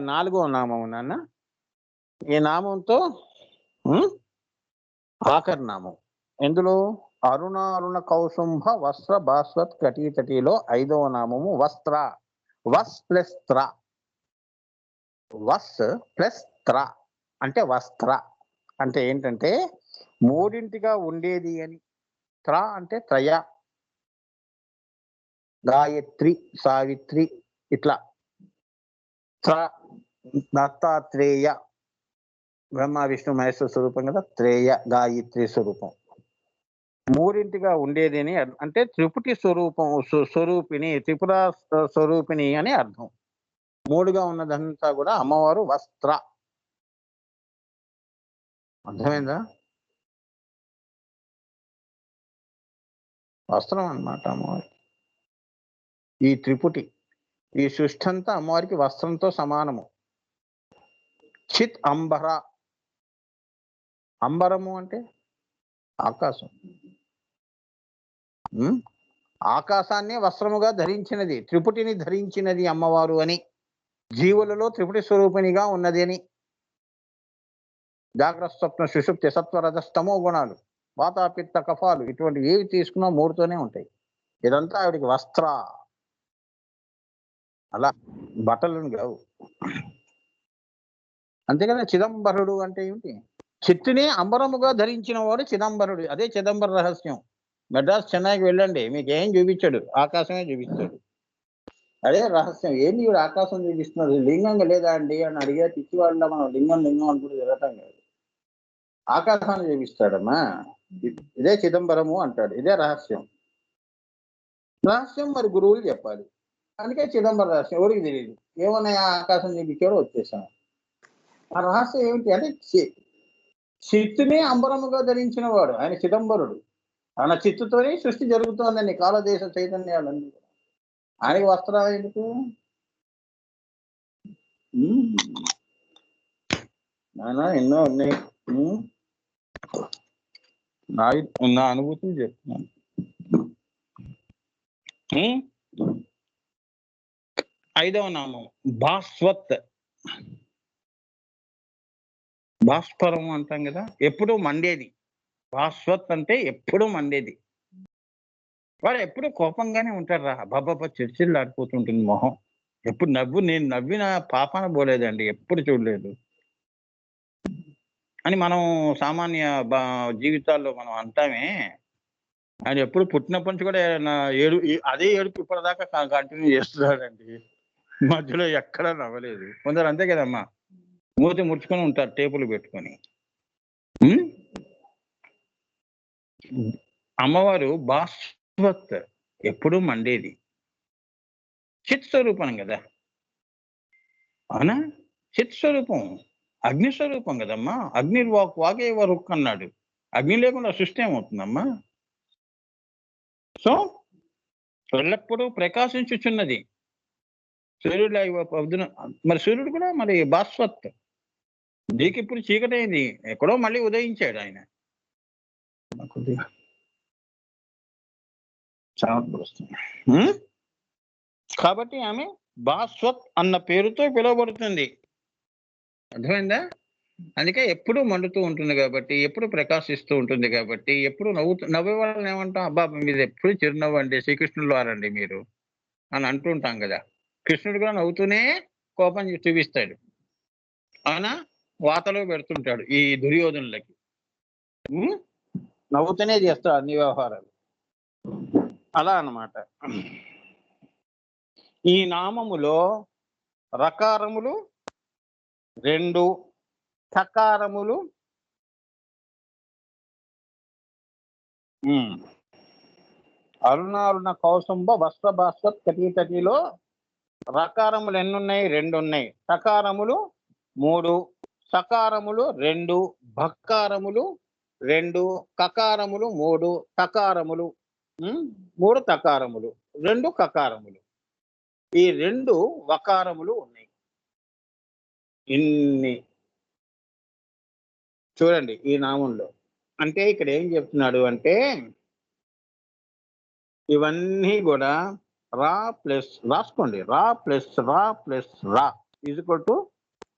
నాలుగో నామం నాన్న. ఈ నామంతో ఆఖరి నామం ఎందులో అరుణారుణ కౌసుంభ వస్త్ర భాస్వత్ కటీతటిలో 5వ నామము వస్త్ర. వస్ ప్లస్ త్ర. వస్ ప్లస్ త్ర అంటే వస్త్ర అంటే ఏంటంటే మూడింటిగా ఉండేది అని. త్ర అంటే త్రయ, గాయత్రి, సావిత్రి, ఇట్లా. త్ర దత్తాత్రేయ, బ్రహ్మ విష్ణు మహేశ్వర స్వరూపం కదా. త్రేయ గాయత్రి స్వరూపం. మూడింటిగా ఉండేది అని అంటే త్రిపుటి స్వరూపిణి, త్రిపుర స్వరూపిణి అని అర్థం. మూడుగా ఉన్నదంతా కూడా అమ్మవారు వస్త్ర. అర్థమైందా? వస్త్రం అన్నమాట అమ్మవారి. ఈ త్రిపుటి, ఈ సృష్టి అంతా అమ్మవారికి వస్త్రంతో సమానము. చిత్ అంబర. అంబరము అంటే ఆకాశం. ఆకాశాన్ని వస్త్రముగా ధరించినది, త్రిపుటిని ధరించినది అమ్మవారు అని. జీవులలో త్రిపుటి స్వరూపిణిగా ఉన్నది అని. జాగ్రత్త, స్వప్న, సుషుప్తి, సత్వరజస్తమో గుణాలు, వాతాపిత్త కఫాలు, ఇటువంటి ఏవి తీసుకున్నా మూడుతోనే ఉంటాయి. ఇదంతా ఆవిడికి వస్త్ర. అలా బట్టలను కావు. అంతే కదా. చిదంబరుడు అంటే ఏమిటి? చిత్తుని అంబరముగా ధరించిన వాడు చిదంబరుడు. అదే చిదంబర రహస్యం. మెడ్రాస్, చెన్నైకి వెళ్ళండి, మీకు ఏం చూపించాడు? ఆకాశమే చూపిస్తాడు. అదే రహస్యం. ఏంటి ఇవి ఆకాశం చూపిస్తున్నారు, లింగంగా లేదా అండి అని అడిగే పిచ్చివాళ్ళ మనం లింగం లింగం అనుకుంటూ తిరగటం కాదు. ఆకాశాన్ని చూపిస్తాడమ్మా. ఇదే చిదంబరము అంటాడు. ఇదే రహస్యం. రహస్యం మరి గురువులు చెప్పాలి. అందుకే చిదంబర రహస్యం ఎవరికి తెలియదు. ఏమన్నా ఆకాశం చూపించాడో వచ్చేసాం. ఆ రహస్యం ఏమిటి అంటే చిత్తునే అంబరముగా ధరించిన వాడు ఆయన చిదంబరుడు. తన చిత్తుతోనే సృష్టి జరుగుతోందండి. కాలదేశ చైతన్యాలన్నీ. ఆయనకి వస్త్రాలు ఎందుకు? నానా ఎన్నో ఉన్నాయి. నా అనుభూతిని చెప్తున్నాను. 5వ నామం భాస్వత్. భాస్వరం అంటాం కదా, ఎప్పుడు మండేది. భాస్వత్ అంటే ఎప్పుడు మండేది. వాడు ఎప్పుడు కోపంగానే ఉంటాడు రా. అబ్బాబ్బా చర్చిలు ఆడిపోతుంటుంది మొహం. ఎప్పుడు నేను నవ్విన పాపాన పోలేదండి, ఎప్పుడు చూడలేదు అని మనం సామాన్య జీవితాల్లో మనం అంటామే. ఆయన ఎప్పుడు పుట్టినప్పటి నుంచి కూడా అదే ఏడుపు ఇప్పటిదాకా కంటిన్యూ చేస్తున్నాడండి. మధ్యలో ఎక్కడా నవ్వలేదు. కొందరు అంతే కదమ్మా, మూతి ముడుచుకొని ఉంటారు టేపులు పెట్టుకొని. అమ్మవారు భాస్వత్, ఎప్పుడు మండేది. చిత్ స్వరూపం కదా. అవునా? చిత్ స్వరూపం, అగ్ని స్వరూపం కదమ్మా. అగ్ని వాకే రుక్ అన్నాడు. అగ్ని లేకుండా సృష్టి ఏమవుతుందమ్మా? సో ఎల్లప్పుడూ ప్రకాశించుచున్నది. సూర్యుడు పొద్దున మరి సూర్యుడు కూడా మరి భాస్వత్. నీకు ఇప్పుడు చీకటైంది, ఎక్కడో మళ్ళీ ఉదయించాడు ఆయన. కాబట్టి ఆమె భాస్వత్ అన్న పేరుతో పిలువబడుతుంది. అర్థమైందా? అందుకే ఎప్పుడు మండుతూ ఉంటుంది కాబట్టి, ఎప్పుడు ప్రకాశిస్తూ ఉంటుంది కాబట్టి, ఎప్పుడు నవ్వే వాళ్ళని ఏమంటాం? అబ్బా మీద ఎప్పుడు చిరునవ్వు అండి, శ్రీకృష్ణులు వారండి మీరు అని అంటుంటాం కదా. కృష్ణుడు కూడా నవ్వుతూనే కోపం చూపిస్తాడు. అవునా? వాతలో పెడుతుంటాడు ఈ దుర్యోధనులకి. నవ్వుతూనే చేస్తాడు అన్ని వ్యవహారాలు. అలా అన్నమాట. ఈ నామములో రకారములు 2, సకారములు అరుణారుణ కౌసుంభ వస్త్ర భాస్వత్ కటీతటిలో రకారములు ఎన్నున్నాయి? 2 ఉన్నాయి. సకారములు 3, సకారములు 2, భక్కారములు 2, కకారములు 3, తకారములు 3, తకారములు 2, కకారములు. ఈ 2 వకారములు ఉన్నాయి. ఇన్ని చూడండి ఈ నామంలో. అంటే ఇక్కడ ఏం చెప్తున్నాడు అంటే, ఇవన్నీ కూడా రా ప్లస్ రాసుకోండి. రా ప్లస్ రా ప్లస్ రా equal to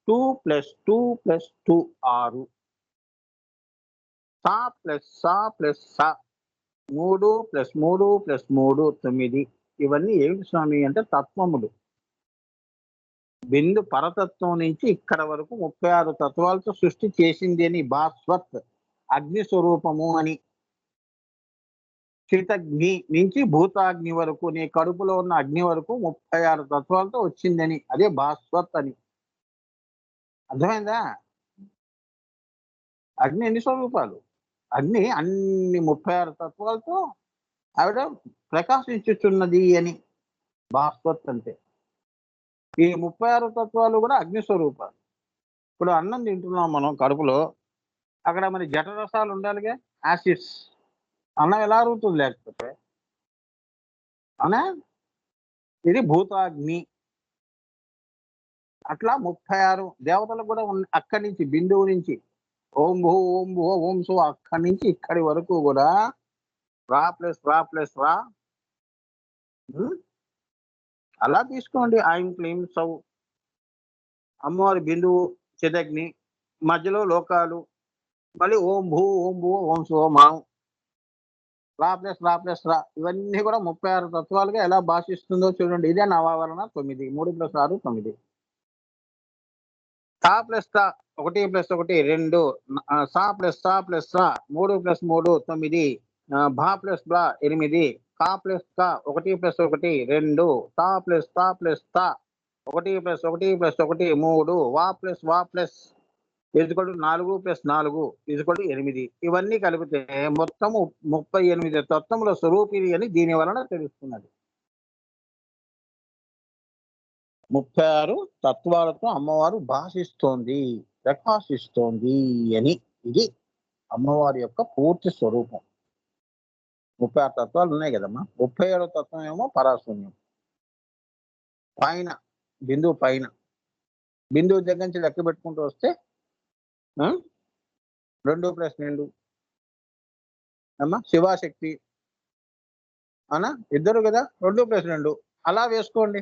2 + 2 + 2 6. Saw plus saw plus సా 3 + 3 + 3 9. ఇవన్నీ ఏమిటి స్వామి అంటే తత్వములు. బిందు పరతత్వం నుంచి ఇక్కడ వరకు 36 తత్వాలతో సృష్టి చేసింది అని భాస్వత్ అగ్ని స్వరూపము అని. చితగ్ని నుంచి భూతాగ్ని వరకు నీ కడుపులో ఉన్న అగ్ని వరకు 36 తత్వాలతో వచ్చిందని, అదే భాస్వత్ అని. అర్థమైందా? అగ్ని ఎన్ని స్వరూపాలు? అగ్ని అన్ని 36 తత్వాలతో ఆవిడ ప్రకాశించుచున్నది అని భాస్వత్ అంటే. ఈ 36 తత్వాలు కూడా అగ్ని స్వరూపాలు. ఇప్పుడు అన్నం తింటున్నాం మనం కడుపులో, అక్కడ మరి జఠరసాలు ఉండాలిగా, యాసిడ్స్. అన్నం ఎలా అరుగుతుంది లేకపోతే? అవునా? ఇది భూతాగ్ని. అట్లా 36 దేవతలకు కూడా అక్కడి నుంచి బిందువు నుంచి ఓం భూ ఓం భూ ఓం సో అక్కడి నుంచి ఇక్కడి వరకు కూడా రా ప్లస్ రా ప్లస్ రా. అలా తీసుకోండి. ఐం క్లీం సౌ అమ్మవారి బిందువు చిదగ్ని, మధ్యలో లోకాలు, మళ్ళీ ఓం భూ ఓం సో మాం, రా ప్లస్ రా ప్లస్ రా. ఇవన్నీ కూడా 36 తత్వాలుగా ఎలా భాషిస్తుందో చూడండి. ఇదే నవావరణ 9. 3 + 6 9. సా ప్లస్ సా 1 + 1 2, సా ప్లస్ సా ప్లస్ సా 3 + 3 9, భా ప్లస్ బ్లా 8, కా ప్లస్ కా 1 + 1 2, తా ప్లస్ తా ప్లస్ తా 1 + 1 + 1 3, వా ప్లస్ వా plus equal to 4 + 4 equal to 8. ఇవన్నీ కలిపితే మొత్తము 38 తత్వముల స్వరూపిణి అని దీని వలన తెలుస్తున్నది. 36 తత్వాలతో అమ్మవారు భాషిస్తోంది, ప్రకాశిస్తోంది అని. ఇది అమ్మవారి యొక్క పూర్తి స్వరూపం. 36 తత్వాలు ఉన్నాయి కదమ్మా. 37వ తత్వం ఏమో పరాశూన్యం. పైన బిందువు పైన, బిందువు దగ్గర నుంచి లెక్క పెట్టుకుంటూ వస్తే 2 + 2 అమ్మా శివాశక్తి అవునా, ఇద్దరు కదా, 2 + 2 అలా వేసుకోండి.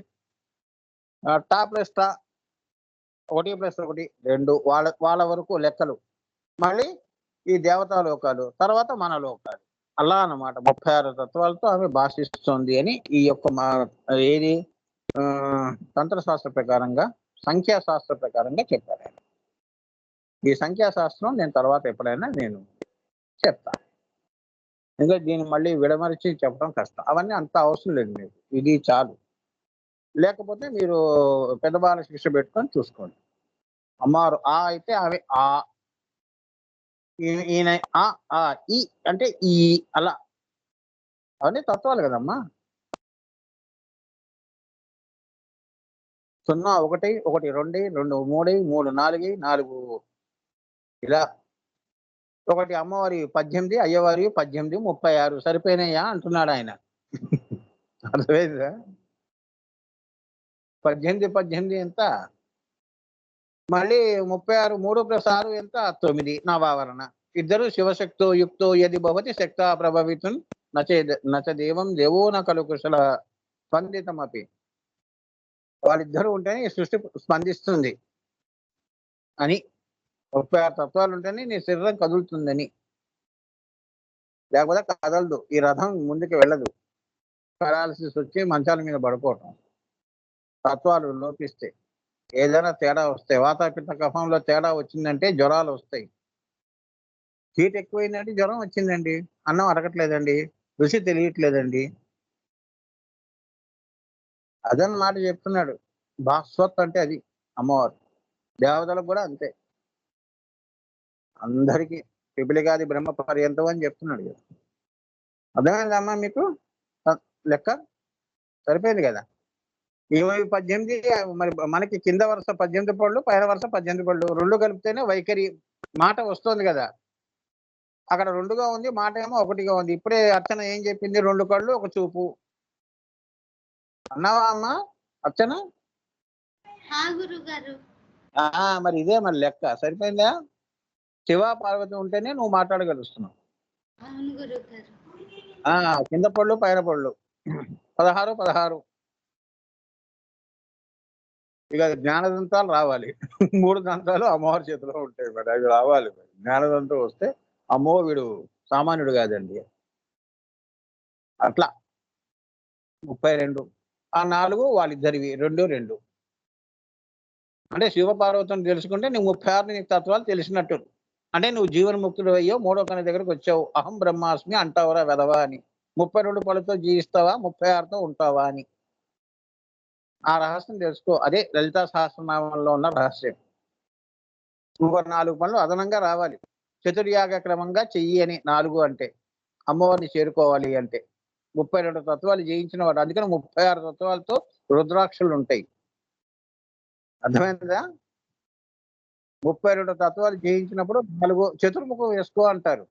టా ప్లస్ టా 1 + 1 2 వాళ్ళ వరకు లెక్కలు. మళ్ళీ ఈ దేవతా లోకాలు, తర్వాత మన లోకాలు, అలా అన్నమాట. 36 తత్వాలతో ఆమె భాషిస్తోంది అని ఈ యొక్క ఏది తంత్రశాస్త్ర ప్రకారంగా, సంఖ్యాశాస్త్ర ప్రకారంగా చెప్పారు ఆయన. ఈ సంఖ్యాశాస్త్రం నేను తర్వాత ఎప్పుడైనా నేను చెప్తాను. ఇంకా దీన్ని మళ్ళీ విడమరిచి చెప్పడం కష్టం. అవన్నీ అంత అవసరం లేదు మీకు, ఇది చాలు. లేకపోతే మీరు పెద్ద బాల శిక్ష పెట్టుకొని చూసుకోండి. అమ్మవారు ఆ అయితే ఆమె ఆ, ఈయన ఆ ఈ అంటే ఈ, అలా అవన్నీ తత్వాలు కదమ్మా. 0 1 1 2 2 3 3 4 4 ఇలా. ఒకటి అమ్మవారి 18, అయ్యవారి 18 36 సరిపోయినాయా అంటున్నాడు ఆయన. అర్థమైందా? 18 18 ఎంత? మళ్ళీ 36 3 + 6 ఎంత? 9 నవావరణ. ఇద్దరు శివశక్తో యుక్తో యది భవతి శక్తా ప్రభవితున్ నచ దేవం దేవో న ఖలు కుశల స్పందితమపి. వాళ్ళిద్దరూ ఉంటేనే ఈ సృష్టి స్పందిస్తుంది అని. 36 తత్వాలు ఉంటేనే నీ శరీరం కదులుతుందని, లేకపోతే కదలదు. ఈ రథం ముందుకు వెళ్ళదు. పెరాలసిస్ వచ్చి మంచాల మీద పడిపోవటం. తత్వాలు లోపిస్తే, ఏదైనా తేడా వస్తాయి. వాతాపిత్త కఫంలో తేడా వచ్చిందంటే జ్వరాలు వస్తాయి. హీట్ ఎక్కువైందంటే జ్వరం వచ్చిందండి. అన్నం అరగట్లేదండి, రుచి తెలియట్లేదండి. అదన్నమాట చెప్తున్నాడు. భాస్వత్ అంటే అది అమ్మవారు. దేవతలకు కూడా అంతే, అందరికీ పిపిలికాది బ్రహ్మ పర్యంతం అని చెప్తున్నాడు కదా. అర్థమైందమ్మా మీకు లెక్క? సరిపోయింది కదా. 18 మరి మనకి కింద వరుస 18 పళ్ళు, పైన వరుస 18 పళ్ళు, 2 కలిపితేనే వైఖరి మాట వస్తుంది కదా. అక్కడ 2గా ఉంది, మాట ఏమో 1గా ఉంది. ఇప్పుడే అర్చన ఏం చెప్పింది? 2 కళ్ళు 1 చూపు అన్నావా అమ్మా అర్చన? మరి ఇదే మరి లెక్క. సరిపోయిందా? శివ పార్వతి ఉంటేనే నువ్వు మాట్లాడగలుగుతున్నావు. కింద పళ్ళు పైన పళ్ళు 16 16 ఇక జ్ఞానదంతాలు రావాలి. 3 దంతాలు అమ్మవారి చేతిలో ఉంటాయి మరి. అవి రావాలి మరి. జ్ఞానదంతం వస్తే అమ్మో! వీడు సామాన్యుడు కాదండి. అట్లా 32. ఆ 4 వాళ్ళిద్దరివి. 2, 2. అంటే శివపార్వతులను తెలుసుకుంటే నువ్వు 36 నీకు తత్వాలు తెలిసినట్టు. అంటే నువ్వు జీవన్ముక్తుడివయ్యావు. మూడో కన్ను దగ్గరకొచ్చావు. అహం బ్రహ్మాస్మి అంటావురా వెధవా అని. 32 పళ్ళతో జీవిస్తావా? 36తో ఉంటావా అని. ఆ రహస్యం తెలుసుకో. అదే లలితా సహస్రనామంలో ఉన్న రహస్యం. ఇంకో 4 పనులు అదనంగా రావాలి. చతుర్యాగ క్రమంగా చెయ్యి అని 4 అంటే. అమ్మవారిని చేరుకోవాలి అంటే. 32 తత్వాలు జయించిన వాడు. అందుకని 36 తత్వాలతో రుద్రాక్షలుంటాయి. అర్థమైందా? 32 తత్వాలు జయించినప్పుడు 4 చతుర్ముఖం వేసుకో అంటారు.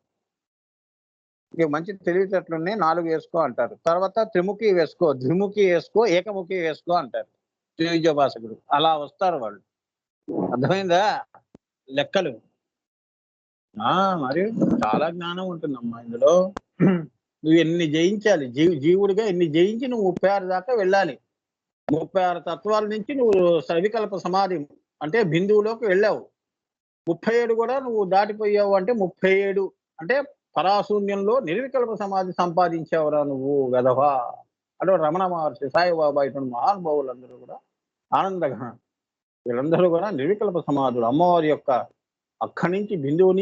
నీకు మంచి తెలివితేటలున్నాయి 4 వేసుకో అంటారు. తర్వాత త్రిముఖి వేసుకో, ద్విముఖి వేసుకో, ఏకముఖి వేసుకో అంటారు. త్రివిద్యోపాసకుడు. అలా వస్తారు వాళ్ళు. అర్థమైందా? లెక్కలు. మరి చాలా జ్ఞానం ఉంటుందమ్మా ఇందులో. నువ్వు ఎన్ని జయించాలి. జీవుడిగా ఎన్ని జయించి నువ్వు 36 దాకా వెళ్ళాలి. 36 తత్వాల నుంచి నువ్వు సవికల్ప సమాధి అంటే బిందువులోకి వెళ్ళావు. 37 కూడా నువ్వు దాటిపోయావు అంటే 37 అంటే పరాశూన్యంలో నిర్వికల్ప సమాధి సంపాదించావురా నువ్వు వెధవా. అంటే రమణ మహర్షి, సాయిబాబా ఇటువంటి మహానుభావులందరూ కూడా ఆనందగా వీళ్ళందరూ కూడా నిర్వికల్ప సమాధులు. అమ్మవారి యొక్క అక్కడి నుంచి బిందువు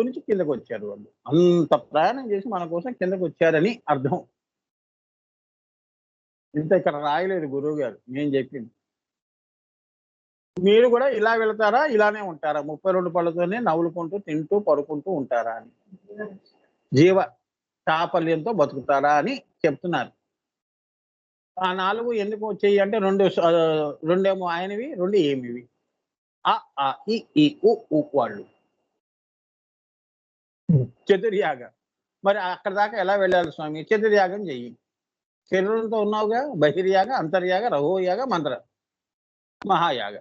నుంచి కిందకు వచ్చారు వాళ్ళు. అంత ప్రయాణం చేసి మన కోసం కిందకు వచ్చారని అర్థం. ఇంత ఇక్కడ రాయలేదు గురువు గారు నేను చెప్పింది. మీరు కూడా ఇలా వెళతారా? ఇలానే ఉంటారా? 32 పళ్ళతోనే నవ్వులుకుంటూ, తింటూ, పడుకుంటూ ఉంటారా అని. జీవ చాపల్యంతో బతుకుతారా అని చెప్తున్నారు. ఆ 4 ఎందుకు వచ్చాయి అంటే 2 ఏమో ఆయనవి, 2 ఏమివి. అ, ఆ, ఈ, ఉ వాళ్ళు. చతుర్యాగ. మరి అక్కడి దాకా ఎలా వెళ్ళాలి స్వామి? చతుర్యాగం చెయ్యి. శరీరంతో ఉన్నావుగా. బహిర్యాగ, అంతర్యాగ, రహోయాగ, మంత్ర మహాయాగ.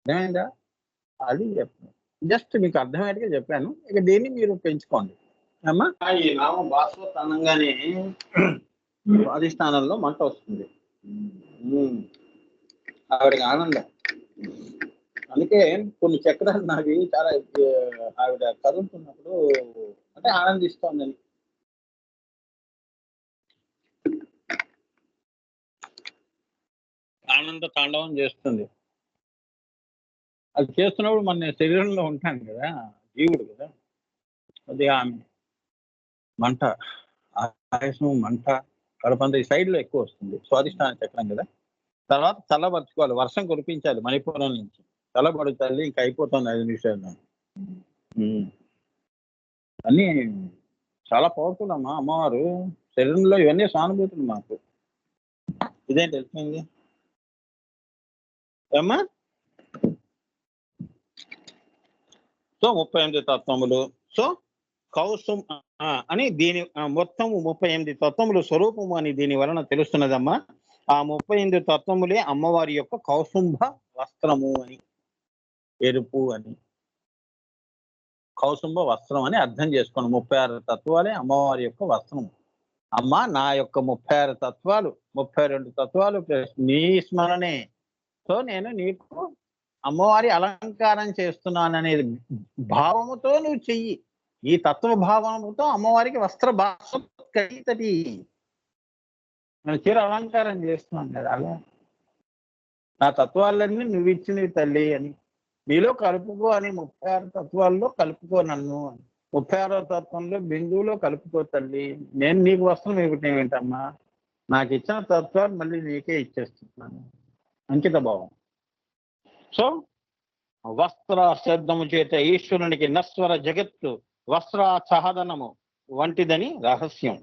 అర్థమైందా? అది చెప్తాను. జస్ట్ మీకు అర్థమయ్యేట్టుగా చెప్పాను. ఇక దీన్ని మీరు పెంచుకోండి. అమ్మా ఈ నామం భాస్వత్ అనగానే స్వాధిష్టానంలో మంట వస్తుంది. ఆవిడకి ఆనందం. అందుకే కొన్ని చక్రాలు నావి చాలా ఆవిడ కదులుతున్నప్పుడు అంటే ఆనందిస్తోందని. ఆనంద తాండవం చేస్తుంది. అది చేస్తున్నప్పుడు మన శరీరంలో ఉంటాను కదా, జీవుడు కదా. అది ఆమె మంట, ఆయాసం, మంట, కడుపంత ఈ సైడ్ లో ఎక్కువ వస్తుంది. స్వాధిష్టాన చక్రం కదా. తర్వాత చల్లబరుచుకోవాలి. వర్షం కురిపించాలి మణిపురం నుంచి. చల్లబడు తల్లి ఇంక అయిపోతుంది 5 నిమిషాలు. అన్నీ చాలా పవర్ఫుల్ అమ్మా అమ్మవారు. శరీరంలో ఇవన్నీ సానుభూతులు మాకు. ఇదేం తెలిసింది ఏమ్మా? సో 38 తత్వములు. సో కౌసుం అని దీని మొత్తం 38 తత్వములు స్వరూపము అని దీని వలన తెలుస్తున్నదమ్మా. ఆ 38 తత్వములే అమ్మవారి యొక్క కౌసుంభ వస్త్రము అని, ఎరుపు అని, కౌసుంభ వస్త్రం అని అర్థం చేసుకోండి. 36 తత్వాలే అమ్మవారి యొక్క వస్త్రము. అమ్మ నా యొక్క 36 తత్వాలు, 32 తత్వాలు నీ స్మరణే. సో నేను నీకు అమ్మవారి అలంకారం చేస్తున్నాననేది భావముతో నువ్వు చెయ్యి. ఈ తత్వ భావముతో అమ్మవారికి వస్త్ర భాషతటి నేను చీర అలంకారం చేస్తున్నాను కదా. అలా నా తత్వాలన్నీ నువ్వు ఇచ్చినవి తల్లి అని నీలో కలుపుకో అని. 36 తత్వాల్లో కలుపుకో నన్ను అని. 36వ తత్వంలో బిందువులో కలుపుకో తల్లి. నేను నీకు వస్త్రం ఇవ్వటం ఏంటమ్మా? నాకు ఇచ్చిన తత్వాలు మళ్ళీ నీకే ఇచ్చేస్తున్నాను. అంకిత భావం. సో వస్త్ర శబ్దము చేత ఈశ్వరునికి నశ్వర జగత్తు వస్త్రాచ్ఛాదనము వంటిదని రహస్యం.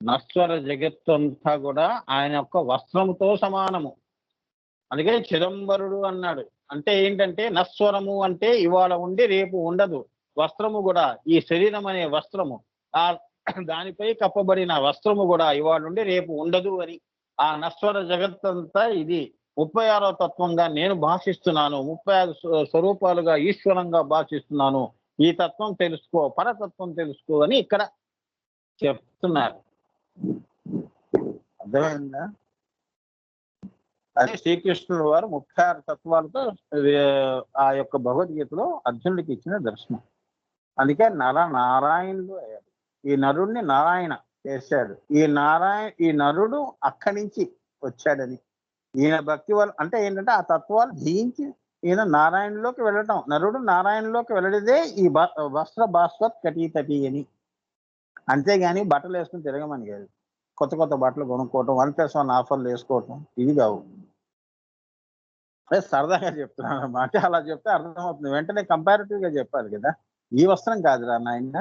నశ్వర జగత్తు అంతా కూడా ఆయన యొక్క వస్త్రముతో సమానము. అందుకే చిదంబరుడు అన్నాడు. అంటే ఏంటంటే నశ్వరము అంటే ఇవాళ ఉండి రేపు ఉండదు. వస్త్రము కూడా ఈ శరీరం అనే వస్త్రము, ఆ దానిపై కప్పబడిన వస్త్రము కూడా ఇవాళ ఉండి రేపు ఉండదు అని. ఆ నశ్వర జగత్తంతా ఇది 36వ తత్వంగా నేను భాషిస్తున్నాను. 35 స్వరూపాలుగా ఈశ్వరంగా భాషిస్తున్నాను. ఈ తత్వం తెలుసుకో, పరతత్వం తెలుసుకో అని ఇక్కడ చెప్తున్నారు. అర్థమైందా? అదే శ్రీకృష్ణుడు వారు 36 తత్వాలతో ఆ యొక్క భగవద్గీతలో అర్జునుడికి ఇచ్చిన దర్శనం. అందుకే నారాయణుడు అయ్యాడు. ఈ నరుడిని నారాయణ చేశాడు. ఈ నరుడు అక్కడి నుంచి వచ్చాడని ఈయన భక్తి వల్ల అంటే ఏంటంటే ఆ తత్వాలు జయించి ఈయన నారాయణలోకి వెళ్ళటం. నరుడు నారాయణలోకి వెళ్ళడదే ఈ వస్త్ర భాస్వత్ కటీతటి అని. అంతేగాని బట్టలు వేసుకుని తిరగమని కాదు. కొత్త కొత్త బట్టలు కొనుక్కోవటం, 1+1 ఆఫర్లు వేసుకోవటం ఇవి కావు. అదే సరదాగా చెప్తున్నాను అన్నమాట. అలా చెప్తే అర్థమవుతుంది. వెంటనే కంపారిటివ్ గా చెప్పాలి కదా. ఈ వస్త్రం కాదురా నాయన,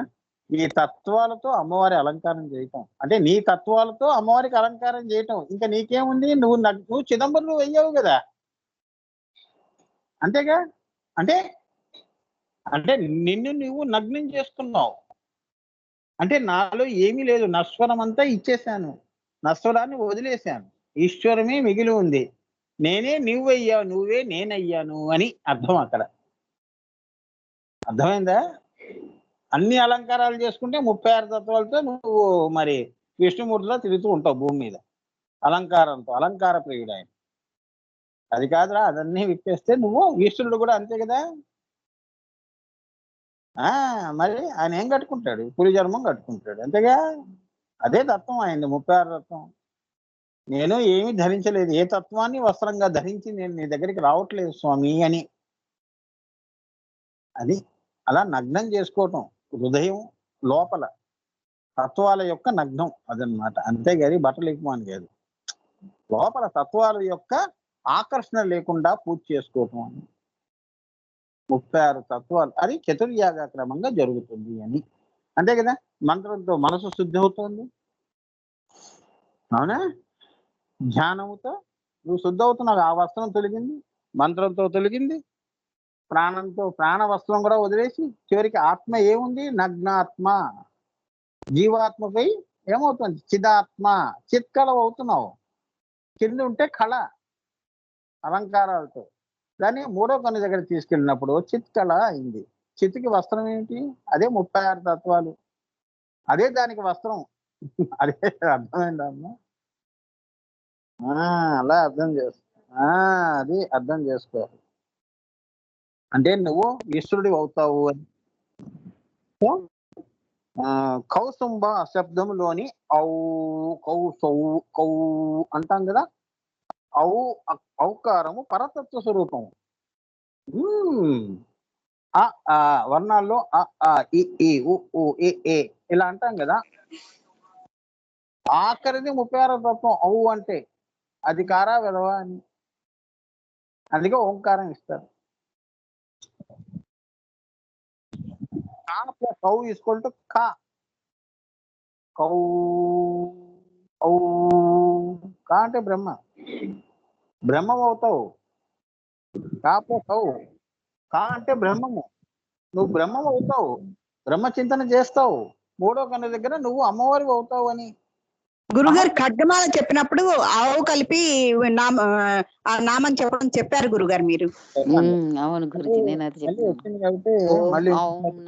ఈ తత్వాలతో అమ్మవారి అలంకారం చేయటం అంటే నీ తత్వాలతో అమ్మవారికి అలంకారం చేయటం. ఇంకా నీకేముంది, నువ్వు చిదంబరం వెయ్యావు కదా, అంతేగా. అంటే అంటే నిన్ను నువ్వు నగ్నం చేసుకున్నావు. అంటే నాలో ఏమీ లేదు, నశ్వరం అంతా ఇచ్చేశాను, నశ్వరాన్ని వదిలేశాను, ఈశ్వరమే మిగిలి ఉంది, నేనే నువ్వయ్యావు, నువ్వే నేనయ్యాను అని అర్థం. అక్కడ అర్థమైందా? అన్ని అలంకారాలు చేసుకుంటే 36 తత్వాలతో నువ్వు మరి విష్ణుమూర్తిలో తిరుగుతూ ఉంటావు భూమి మీద అలంకారంతో. అలంకార ప్రియుడు ఆయన. అది కాదురా, అదన్నీ విప్పేస్తే నువ్వు ఈశ్వరుడు కూడా అంతే కదా. మరి ఆయన ఏం కట్టుకుంటాడు? పులి జన్మం కట్టుకుంటాడు, అంతేగా. అదే తత్వం అయింది 36 తత్వం. నేను ఏమీ ధరించలేదు, ఏ తత్వాన్ని వస్త్రంగా ధరించి నేను నీ దగ్గరికి రావట్లేదు స్వామి అని. అది అలా నగ్నం చేసుకోవటం హృదయం లోపల తత్వాల యొక్క నగ్నం అదనమాట. అంతేగాని బట్టలు ఎక్కువని కాదు, లోపల తత్వాల యొక్క ఆకర్షణ లేకుండా పూజ చేసుకోవటం అని. 36 తత్వాలు అది చతుర్యాగ క్రమంగా జరుగుతుంది అని. అంతే కదా. మంత్రంతో మనసు శుద్ధి అవుతుంది, అవునా. ధ్యానంతో నువ్వు శుద్ధి అవుతున్నావు, ఆ వస్త్రం తొలగింది, మంత్రంతో తొలగింది, ప్రాణంతో ప్రాణ వస్త్రం కూడా వదిలేసి చివరికి ఆత్మ ఏముంది? నగ్నాత్మ. జీవాత్మపై ఏమవుతుంది? చిదాత్మ, చిత్కళ అవుతున్నావు. కింద ఉంటే కళ అలంకారాలతో, దాన్ని మూడో కన్ను దగ్గర తీసుకెళ్ళినప్పుడు చిత్కళ అయింది. చిత్తుకి వస్త్రం ఏంటి? అదే 36 తత్వాలు, అదే దానికి వస్త్రం. అదే అర్థమైందా అమ్మ? అలా అర్థం చేసుకో. అది అర్థం చేసుకోవాలి. అంటే నువ్వు ఈశ్వరుడి అవుతావు అని. కౌసుంబ శబ్దంలోని ఔ కౌసౌ కౌ అంటాం కదా. ఔకారము పరతత్వ స్వరూపము. వర్ణాల్లో ఇ ఉ ఏ ఇలా అంటాం కదా. ఆఖరిది 36 తత్వం ఔ అంటే అది కారా విధవా అని. అందుకే ఓంకారం ఇస్తారు. కౌ ఈస్కొల్టు కా. కౌ ఔ కా అంటే బ్రహ్మ, బ్రహ్మం అవుతావు. కాపో కౌ, కా అంటే బ్రహ్మము, నువ్వు బ్రహ్మం అవుతావు, బ్రహ్మ చింతన చేస్తావు. మూడో కన్ను దగ్గర నువ్వు అమ్మవారి అవుతావు అని. గురుగారు ఖడ్గమాల చెప్పినప్పుడు ఆవు కలిపి ఆ నామం చెప్పారు గురుగారు మీరు. అవును గురుజీ, నేను అది చెప్పాను.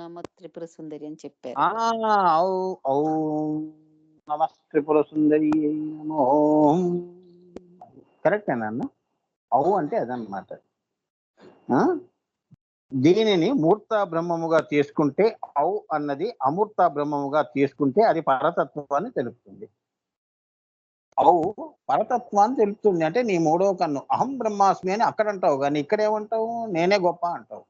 నమ త్రిపుర సుందరి అని చెప్పారు. నమ త్రిపుర సుందరి నమో. కరెక్టేనా అన్న? ఔ అంటే అదనమాట. దీనిని మూర్త బ్రహ్మముగా తీసుకుంటే, ఔ అన్నది అమూర్త బ్రహ్మముగా తీసుకుంటే అది పరతత్వాన్ని తెలుపుతుంది. ఔ పరతత్వాన్ని తెలుపుతుంది. అంటే నీ మూడో కన్ను అహం బ్రహ్మాస్మి అని అక్కడ అంటావు, కానీ ఇక్కడ ఏమంటావు? నేనే గొప్ప అంటావు.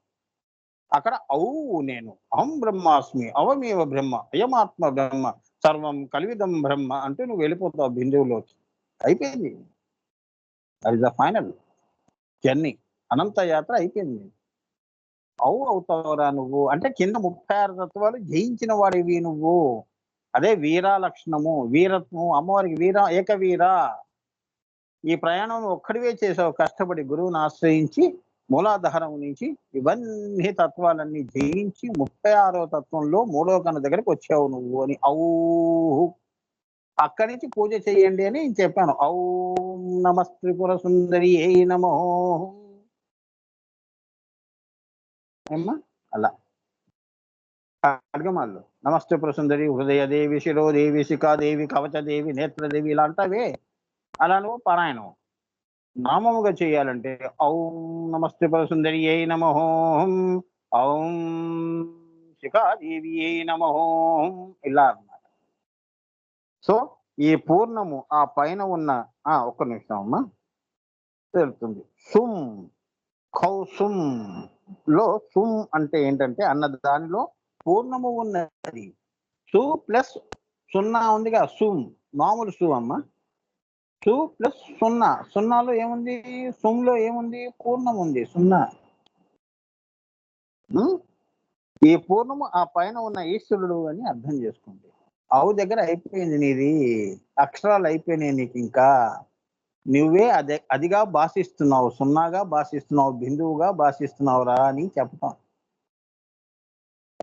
అక్కడ ఔ నేను అహం బ్రహ్మాస్మి అవమేవ బ్రహ్మ అయమాత్మ బ్రహ్మ సర్వం కలివిదం బ్రహ్మ అంటే నువ్వు వెళ్ళిపోతావు బిందువులోకి. అయిపోయింది. అది ద ఫైనల్ జర్నీ, అనంత యాత్ర అయిపోయింది. అవుతావురా నువ్వు అంటే కింద 36 తత్వాలు జయించిన వాడివి నువ్వు. అదే వీరా లక్షణము, వీరత్వం. అమ్మవారికి వీర ఏకవీర. ఈ ప్రయాణం ఒక్కడివే చేసావు కష్టపడి, గురువుని ఆశ్రయించి మూలాధారం నుంచి ఇవన్నీ తత్వాలన్నీ జయించి 36వ తత్వంలో మూడో కన్ను దగ్గరికి వచ్చావు నువ్వు అని. అక్కడి నుంచి పూజ చెయ్యండి అని చెప్పాను. ఔం నమ త్రిపుర సుందరి ఏ నమో. ఏమ్మా అలా ఖడ్గమాల్లో నమస్తే ప్రసుందరి హృదయదేవి శిరోదేవి శిఖాదేవి కవచదేవి నేత్రదేవి ఇలా అంటావే, అలా నువ్వు పారాయణం. నామముగా చేయాలంటే ఔం నమస్తే పరసుందర్యై నమః, ఔం శిఖాదేవియై నమః, ఇలా అన్నమాట. సో ఈ పూర్ణము ఆ పైన ఉన్న ఒక్క నిమిషం అమ్మా తెలుస్తుంది. సుమ్ కౌసుమ్ లో సుమ్ అంటే ఏంటంటే అన్న దానిలో పూర్ణము ఉన్నది. సు ప్లస్ సున్నా ఉందిగా, సుమ్ మామూలు సు అమ్మ. సు ప్లస్ సున్నా, సున్నాలో ఏముంది, సుమ్లో ఏముంది, పూర్ణం ఉంది, సున్నా. ఈ పూర్ణము ఆ పైన ఉన్న ఈశ్వరుడు అని అర్థం చేసుకోండి. ఆవు దగ్గర అయిపోయింది నీది, అక్షరాలు అయిపోయినాయి నీకు, ఇంకా నువ్వే అదిగా భాషిస్తున్నావు, సున్నాగా భాషిస్తున్నావు, బిందువుగా భాషిస్తున్నావురా అని చెప్పటం.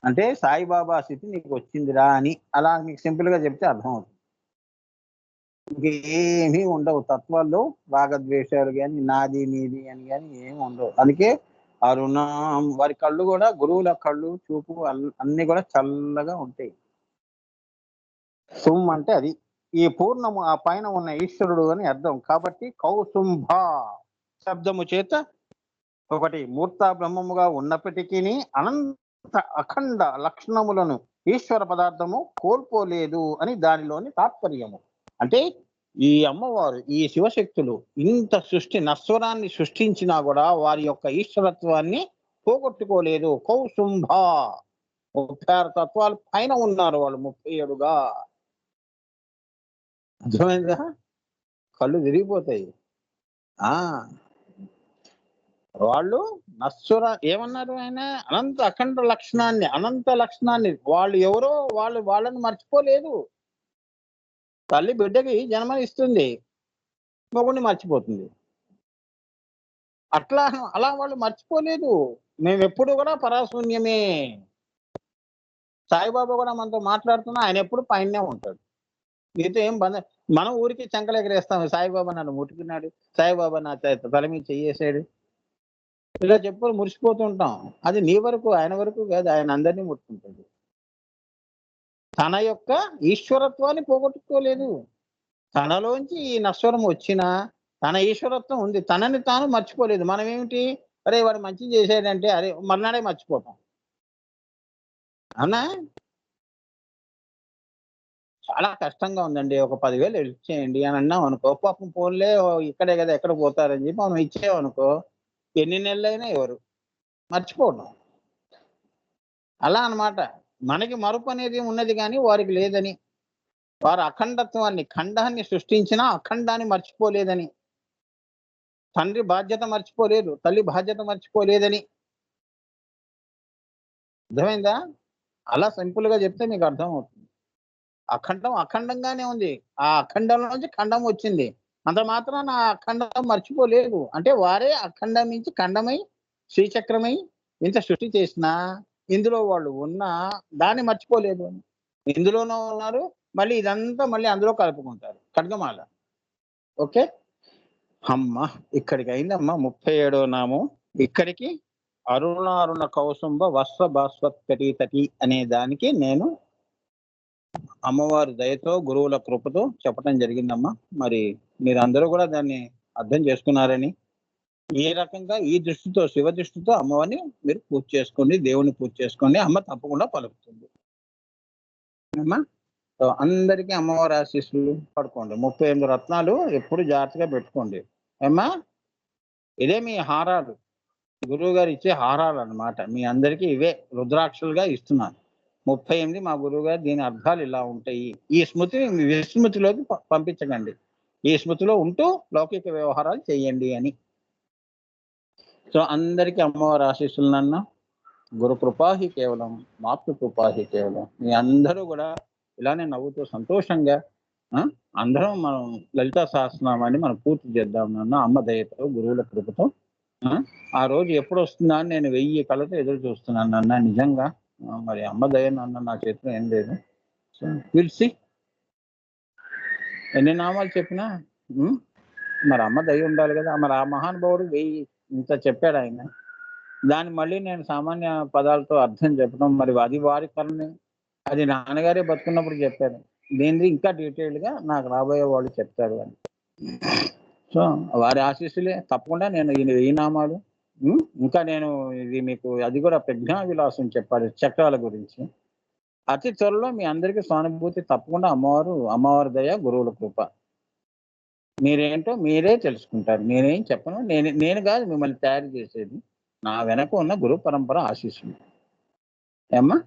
అంటే సాయిబాబా స్థితి నీకు వచ్చిందిరా అని అలా మీకు సింపుల్ గా చెప్తే అర్థం అవుతుంది. ఇంకేమీ ఉండవు తత్వాల్లో, రాగద్వేషాలు కానీ నాది నీది అని కానీ ఏమి ఉండవు. అందుకే అరుణం వారి కళ్ళు కూడా, గురువుల కళ్ళు చూపు అన్ని కూడా చల్లగా ఉంటాయి. సుమ్ అంటే అది ఈ పూర్ణము ఆ పైన ఉన్న ఈశ్వరుడు అని అర్థం. కాబట్టి కౌసుంభ శబ్దము చేత ఒకటి మూర్త బ్రహ్మముగా ఉన్నప్పటికీ అనంత అఖండ లక్షణములను ఈశ్వర పదార్థము కోల్పోలేదు అని దానిలోని తాత్పర్యము. అంటే ఈ అమ్మవారు, ఈ శివశక్తులు ఇంత నశ్వరాన్ని సృష్టించినా కూడా వారి యొక్క ఈశ్వరత్వాన్ని పోగొట్టుకోలేదు. కౌసుంభ 36 తత్వాలు పైన ఉన్నారు వాళ్ళు, 37గా. అర్థమైందా? కళ్ళు విరిగిపోతాయి. వాళ్ళు నశ్వర ఏమన్నారు ఆయన, అనంత అఖండ లక్షణాన్ని, అనంత లక్షణాన్ని వాళ్ళు ఎవరో వాళ్ళని మర్చిపోలేదు. తల్లి బిడ్డకి జన్మనిస్తుంది, మొగుడిని మర్చిపోతుంది. అలా వాళ్ళు మర్చిపోలేదు. మేము ఎప్పుడు కూడా పరాశూన్యమే. సాయిబాబా కూడా మనతో మాట్లాడుతున్నా ఆయన ఎప్పుడు పైనే ఉంటాడు. మీతో ఏం బంధం. మనం ఊరికి చంకలు ఎగరేస్తాం, సాయిబాబా నన్ను ముట్టుకున్నాడు, సాయిబాబా నా తల మీద చెయ్యేసాడు, ఇలా చెప్పుకొని మురిసిపోతూ ఉంటాం. అది నీ వరకు, ఆయన వరకు కాదు. ఆయన అందరినీ ముట్టుకుంటాడు. తన యొక్క ఈశ్వరత్వాన్ని పోగొట్టుకోలేదు. తనలోంచి ఈ నశ్వరం వచ్చినా తన ఈశ్వరత్వం ఉంది, తనని తాను మర్చిపోలేదు. మనం ఏమిటి, అరే వాడు మంచి చేసాడంటే అరే మర్నాడే మర్చిపోతాం. అవునా? చాలా కష్టంగా ఉందండి. ఒక 10,000 ఇచ్చేయండి అని అన్నాం అనుకో, పాపం ఫోన్లే ఇక్కడే కదా ఎక్కడ పోతారని చెప్పి మనం ఇచ్చేవనుకో, ఎన్ని నెలలైనా ఎవరు మర్చిపోవడం. అలా అన్నమాట. మనకి మరుపు అనేది ఉన్నది కానీ వారికి లేదని. వారు అఖండత్వాన్ని, ఖండాన్ని సృష్టించినా అఖండాన్ని మర్చిపోలేదని. తండ్రి బాధ్యత మర్చిపోలేదు, తల్లి బాధ్యత మర్చిపోలేదని. అర్థమైందా? అలా సింపుల్ గా చెప్తే మీకు అర్థం అవుతుంది. అఖండం అఖండంగానే ఉంది. ఆ అఖండం నుంచి ఖండం వచ్చింది. అంత మాత్రాన ఆ అఖండం మర్చిపోలేదు. అంటే వారే అఖండం నుంచి ఖండమై శ్రీచక్రమై ఇంత సృష్టి చేసినా ఇందులో వాళ్ళు ఉన్నా దాన్ని మర్చిపోలేదు. ఇందులోనూ ఉన్నారు, మళ్ళీ ఇదంతా మళ్ళీ అందులో కలుపుకుంటారు. ఖడ్గమాల. ఓకే అమ్మ, ఇక్కడికి అయిందమ్మా 37వ నామం. ఇక్కడికి అరుణారుణ కౌసుంభ వస్త్ర భాస్వత్కటీతటి అనే దానికి నేను అమ్మవారి దయతో, గురువుల కృపతో చెప్పడం జరిగిందమ్మా. మరి మీరందరూ కూడా దాన్ని అర్థం చేసుకున్నారని, ఏ రకంగా ఈ దృష్టితో, శివ దృష్టితో అమ్మవారిని మీరు పూజ చేసుకోండి, దేవుని పూజ చేసుకోండి. అమ్మ తప్పకుండా పలుకుతుంది అమ్మా. సో అందరికీ అమ్మవారి ఆశీస్సులు పడుకోండి. 38 రత్నాలు ఎప్పుడు జాగ్రత్తగా పెట్టుకోండి అమ్మా. ఇదే మీ హారాలు, గురువు గారు ఇచ్చే హారాలు అన్నమాట. మీ అందరికీ ఇవే రుద్రాక్షలుగా ఇస్తున్నాను. 38 మా గురువు గారు, దీని అర్థాలు ఇలా ఉంటాయి. ఈ స్మృతిని మీ విస్మృతిలోకి పంపించకండి. ఈ స్మృతిలో ఉంటూ లౌకిక వ్యవహారాలు చేయండి అని. సో అందరికీ అమ్మవారి ఆశీస్సులు నాన్న. గురు కృపాహి కేవలం, మాతృ కృపాహి కేవలం. మీ అందరూ కూడా ఇలానే నవ్వుతూ సంతోషంగా అందరం మనం లలితా సహస్రనామాన్ని మనం పూర్తి చేద్దాం నాన్న, అమ్మ దయతో, గురువుల కృపతో. ఆ రోజు ఎప్పుడు వస్తుందా అని నేను 1000 కళ్ళతో ఎదురు చూస్తున్నాను నాన్న. నిజంగా మరి అమ్మ దయ నాన్న, నా చేతిలో ఏం లేదు. So will see. ఎన్ని నామాలు చెప్పినా మరి అమ్మ దయ ఉండాలి కదా. మరి ఆ మహానుభావుడు 1000 ఇంత చెప్పాడు ఆయన. దాన్ని మళ్ళీ నేను సామాన్య పదాలతో అర్థం చెప్పడం, మరి అది వారి కర్మే. అది నాన్నగారే బతుకున్నప్పుడు చెప్పారు. దీన్ని ఇంకా డీటెయిల్గా నాకు రాబోయే వాళ్ళు చెప్తారు అని. సో వారి ఆశీస్సులే తప్పకుండా నేను ఈ నామాలు ఇంకా నేను ఇది మీకు అది కూడా ప్రజ్ఞా విలాసం చెప్పాలి చక్రాల గురించి. అతి త్వరలో మీ అందరికీ సానుభూతి తప్పకుండా అమ్మవారి దయ, గురువుల కృప. మీరేంటో మీరే తెలుసుకుంటారు. నేనేం చెప్పను. నేను కాదు మిమ్మల్ని తయారు చేసేది. నా వెనక ఉన్న గురు పరంపర ఆశీస్సులు. ఏమ్మా?